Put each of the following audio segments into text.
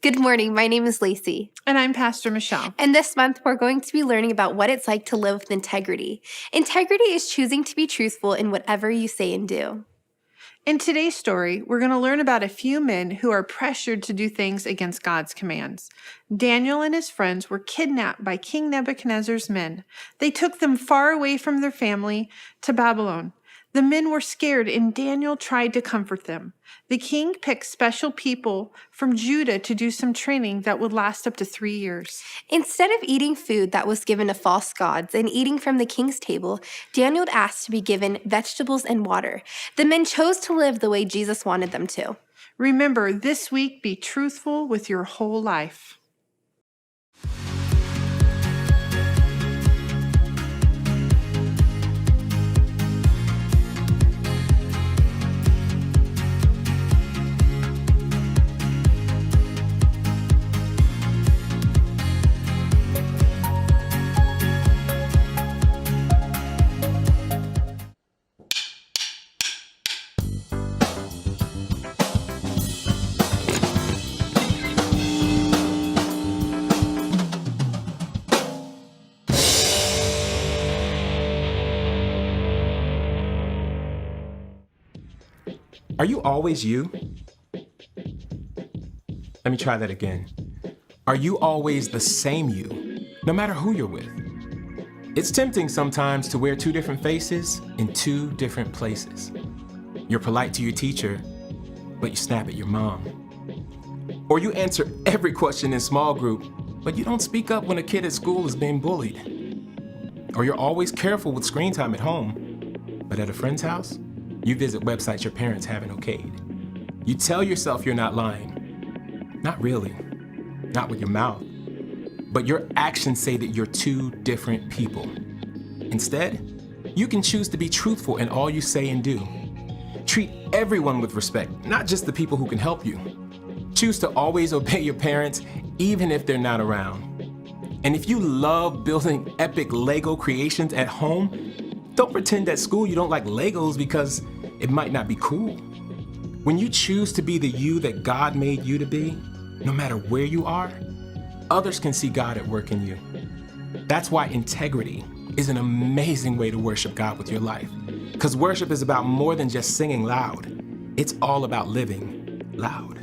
Good morning. My name is Lacey. And I'm Pastor Michelle. And this month, we're going to be learning about what it's like to live with integrity. Integrity is choosing to be truthful in whatever you say and do. In today's story, we're going to learn about a few men who are pressured to do things against God's commands. Daniel and his friends were kidnapped by King Nebuchadnezzar's men. They took them far away from their family to Babylon. The men were scared, and Daniel tried to comfort them. The king picked special people from Judah to do some training that would last up to 3 years. Instead of eating food that was given to false gods and eating from the king's table, Daniel asked to be given vegetables and water. The men chose to live the way Jesus wanted them to. Remember, this week, be truthful with your whole life. Are you always you? Let me try that again. Are you always the same you, no matter who you're with? It's tempting sometimes to wear two different faces in two different places. You're polite to your teacher, but you snap at your mom. Or you answer every question in small group, but you don't speak up when a kid at school is being bullied. Or you're always careful with screen time at home, but at a friend's house, you visit websites your parents haven't okayed. You tell yourself you're not lying. Not really. Not with your mouth. But your actions say that you're two different people. Instead, you can choose to be truthful in all you say and do. Treat everyone with respect, not just the people who can help you. Choose to always obey your parents, even if they're not around. And if you love building epic Lego creations at home, don't pretend at school you don't like Legos because it might not be cool. When you choose to be the you that God made you to be, no matter where you are, others can see God at work in you. That's why integrity is an amazing way to worship God with your life. Because worship is about more than just singing loud. It's all about living loud.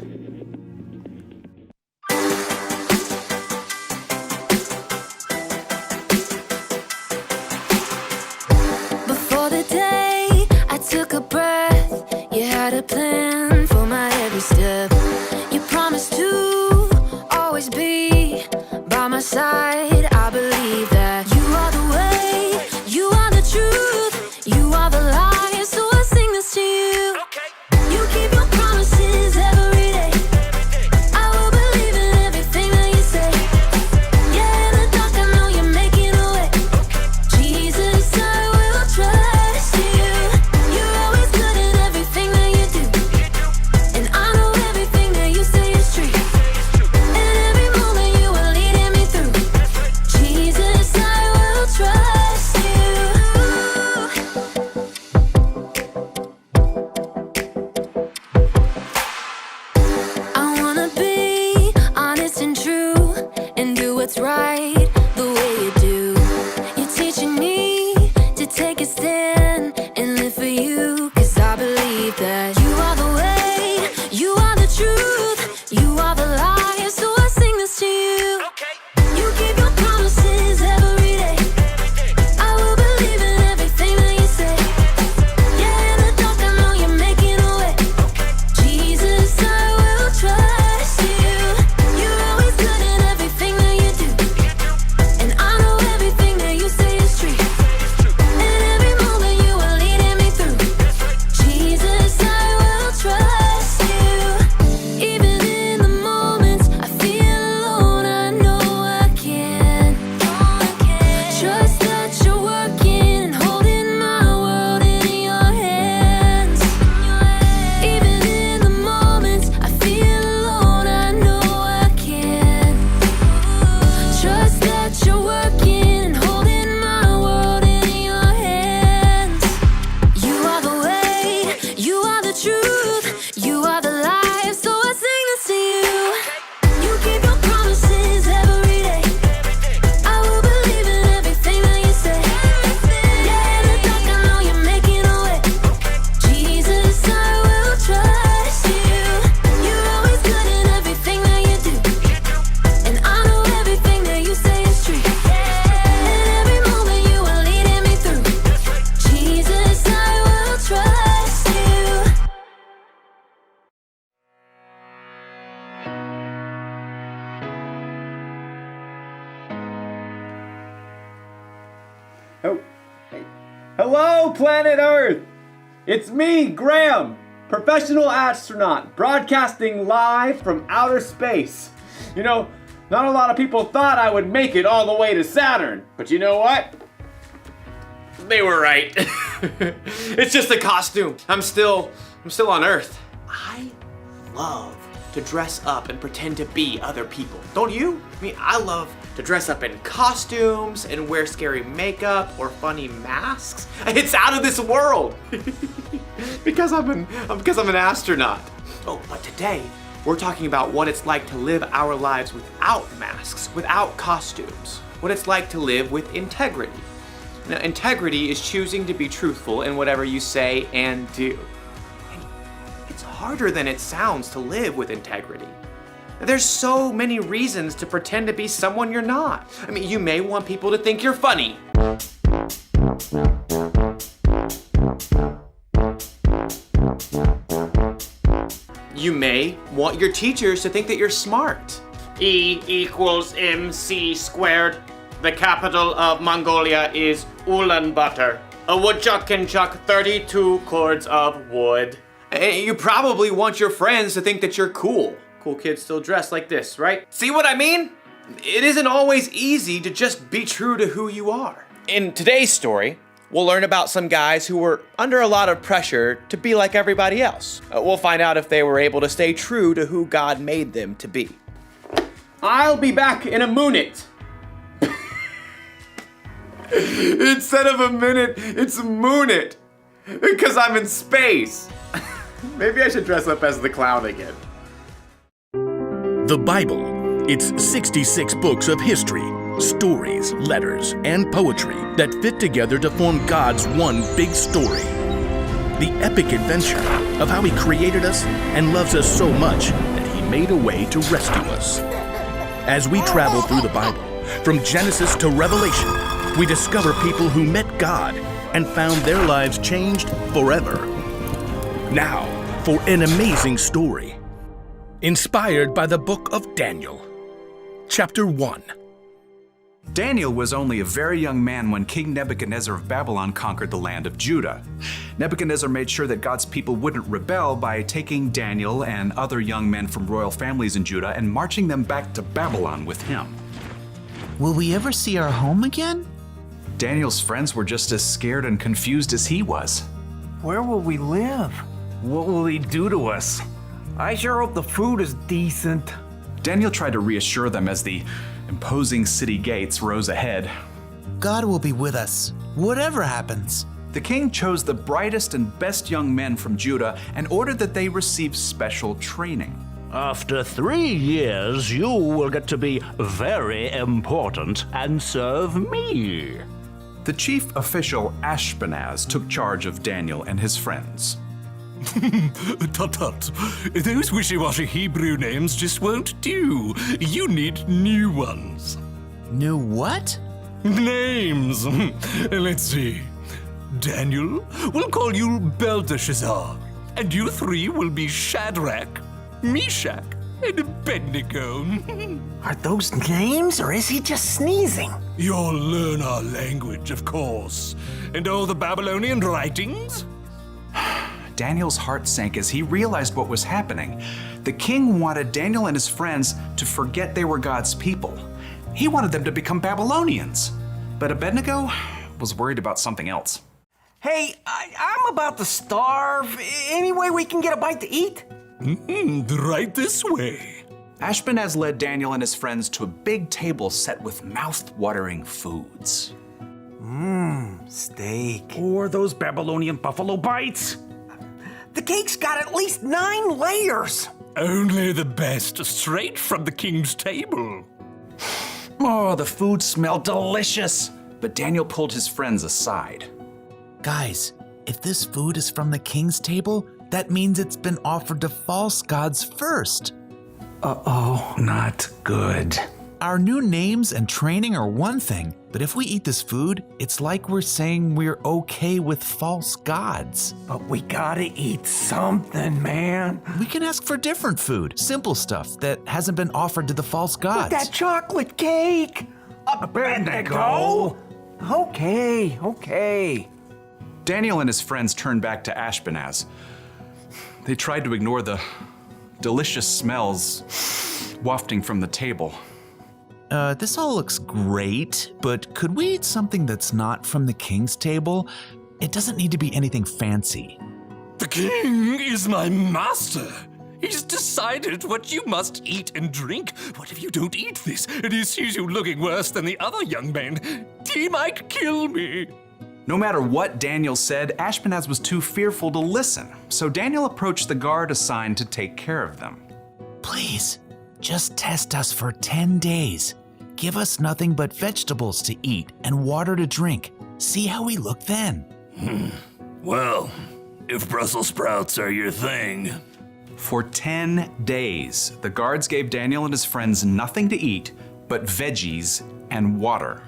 Took a breath, you had a plan for my every step. You promised to always be by my side. I believe that you are the way, you are the truth, you are the light. So I sing this to you. You keep your promises every day. Hello, planet Earth! It's me, Graham, professional astronaut, broadcasting live from outer space. You know, not a lot of people thought I would make it all the way to Saturn, but you know what? They were right. It's just a costume. I'm still on Earth. I love to dress up and pretend to be other people. Don't you? I mean, I love to dress up in costumes and wear scary makeup or funny masks. It's out of this world. because I'm an astronaut. Oh, but today we're talking about what it's like to live our lives without masks, without costumes. What it's like to live with integrity. Now, integrity is choosing to be truthful in whatever you say and do. And it's harder than it sounds to live with integrity. There's so many reasons to pretend to be someone you're not. I mean, you may want people to think you're funny. You may want your teachers to think that you're smart. E equals MC squared. The capital of Mongolia is Ulaanbaatar. A woodchuck can chuck 32 cords of wood. And you probably want your friends to think that you're cool. Cool kids still dress like this, right? See what I mean? It isn't always easy to just be true to who you are. In today's story, we'll learn about some guys who were under a lot of pressure to be like everybody else. We'll find out if they were able to stay true to who God made them to be. I'll be back in a minute. Instead of a minute, it's a moonit. Because I'm in space. Maybe I should dress up as the clown again. The Bible. It's 66 books of history, stories, letters, and poetry that fit together to form God's one big story. The epic adventure of how He created us and loves us so much that He made a way to rescue us. As we travel through the Bible, from Genesis to Revelation, we discover people who met God and found their lives changed forever. Now, for an amazing story. Inspired by the book of Daniel. Chapter 1. Daniel was only a very young man when King Nebuchadnezzar of Babylon conquered the land of Judah. Nebuchadnezzar made sure that God's people wouldn't rebel by taking Daniel and other young men from royal families in Judah and marching them back to Babylon with him. Will we ever see our home again? Daniel's friends were just as scared and confused as he was. Where will we live? What will he do to us? I sure hope the food is decent. Daniel tried to reassure them as the imposing city gates rose ahead. God will be with us, whatever happens. The king chose the brightest and best young men from Judah and ordered that they receive special training. After 3 years, you will get to be very important and serve me. The chief official Ashpenaz took charge of Daniel and his friends. Tut tut. Those wishy-washy Hebrew names just won't do. You need new ones. New what? Names. Let's see. Daniel, we'll call you Belteshazzar. And you three will be Shadrach, Meshach, and Abednego. Are those names, or is he just sneezing? You'll learn our language, of course. And all the Babylonian writings? Daniel's heart sank as he realized what was happening. The king wanted Daniel and his friends to forget they were God's people. He wanted them to become Babylonians. But Abednego was worried about something else. Hey, I'm about to starve. Any way we can get a bite to eat? Right this way. Ashpenaz led Daniel and his friends to a big table set with mouth-watering foods. Steak. Or those Babylonian buffalo bites. The cake's got at least 9 layers. Only the best, straight from the king's table. Oh, the food smelled delicious. But Daniel pulled his friends aside. Guys, if this food is from the king's table, that means it's been offered to false gods first. Uh-oh, not good. Our new names and training are one thing, but if we eat this food, it's like we're saying we're okay with false gods. But we gotta eat something, man. We can ask for different food, simple stuff that hasn't been offered to the false gods. But that chocolate cake! Abednego! Okay. Daniel and his friends turned back to Ashpenaz. They tried to ignore the delicious smells wafting from the table. This all looks great, but could we eat something that's not from the king's table? It doesn't need to be anything fancy. The king is my master. He's decided what you must eat and drink. What if you don't eat this and he sees you looking worse than the other young men? He might kill me. No matter what Daniel said, Ashpenaz was too fearful to listen, so Daniel approached the guard assigned to take care of them. Please, just test us for 10 days. Give us nothing but vegetables to eat and water to drink. See how we look then. Well, if Brussels sprouts are your thing. For 10 days, the guards gave Daniel and his friends nothing to eat but veggies and water.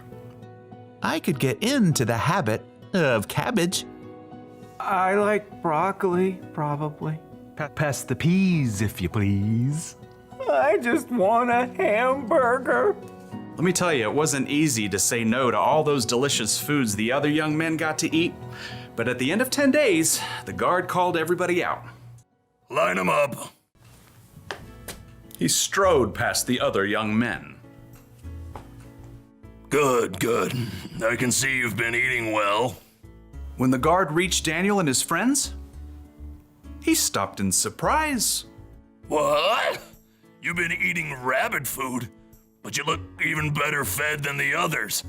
I could get into the habit of cabbage. I like broccoli, probably. Pass the peas, if you please. I just want a hamburger. Let me tell you, it wasn't easy to say no to all those delicious foods the other young men got to eat. But at the end of 10 days, the guard called everybody out. Line them up. He strode past the other young men. Good, good. I can see you've been eating well. When the guard reached Daniel and his friends, he stopped in surprise. What? You've been eating rabbit food, but you look even better fed than the others.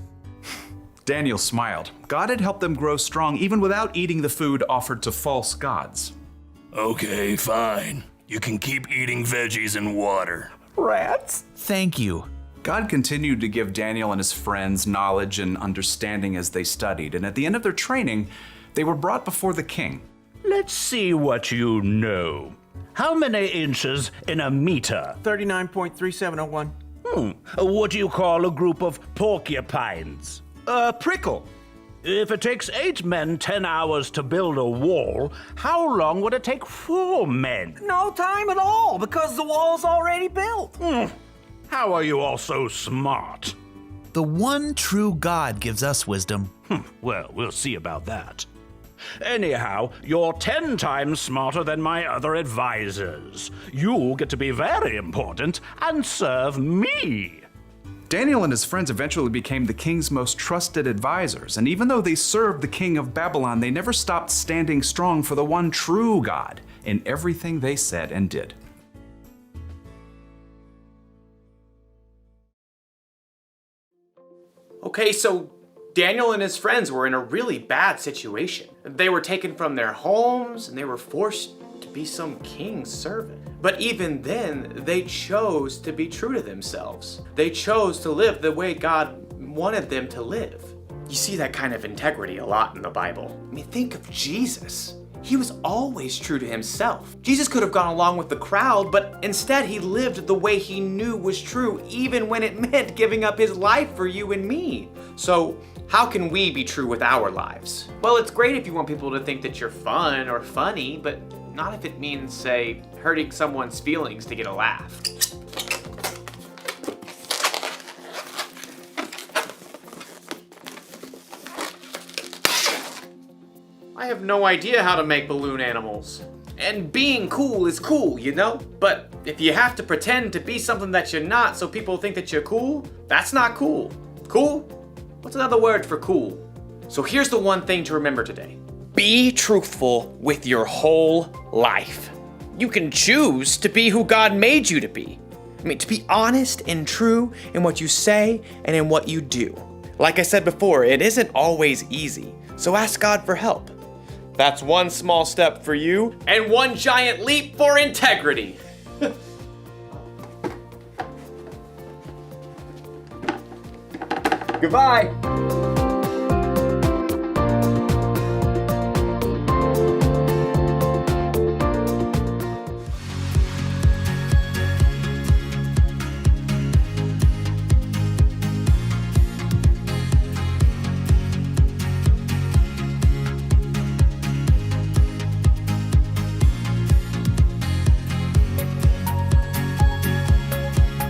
Daniel smiled. God had helped them grow strong even without eating the food offered to false gods. Okay, fine. You can keep eating veggies and water. Rats? Thank you. God continued to give Daniel and his friends knowledge and understanding as they studied, and at the end of their training, they were brought before the king. Let's see what you know. How many inches in a meter? 39.3701. What do you call a group of porcupines? A prickle. If it takes 8 men 10 hours to build a wall, how long would it take 4 men? No time at all, because the wall's already built. How are you all so smart? The one true God gives us wisdom. Well, we'll see about that. Anyhow, you're 10 times smarter than my other advisors. You get to be very important and serve me. Daniel and his friends eventually became the king's most trusted advisors, and even though they served the king of Babylon, they never stopped standing strong for the one true God in everything they said and did. Okay, so Daniel and his friends were in a really bad situation. They were taken from their homes and they were forced to be some king's servant. But even then, they chose to be true to themselves. They chose to live the way God wanted them to live. You see that kind of integrity a lot in the Bible. I mean, think of Jesus. He was always true to himself. Jesus could have gone along with the crowd, but instead he lived the way he knew was true, even when it meant giving up his life for you and me. So how can we be true with our lives? Well, it's great if you want people to think that you're fun or funny, but not if it means, say, hurting someone's feelings to get a laugh. I have no idea how to make balloon animals. And being cool is cool, you know? But if you have to pretend to be something that you're not so people think that you're cool, that's not cool. Cool? What's another word for cool? So here's the one thing to remember today. Be truthful with your whole life. You can choose to be who God made you to be. I mean, to be honest and true in what you say and in what you do. Like I said before, it isn't always easy, so ask God for help. That's one small step for you and one giant leap for integrity. Goodbye.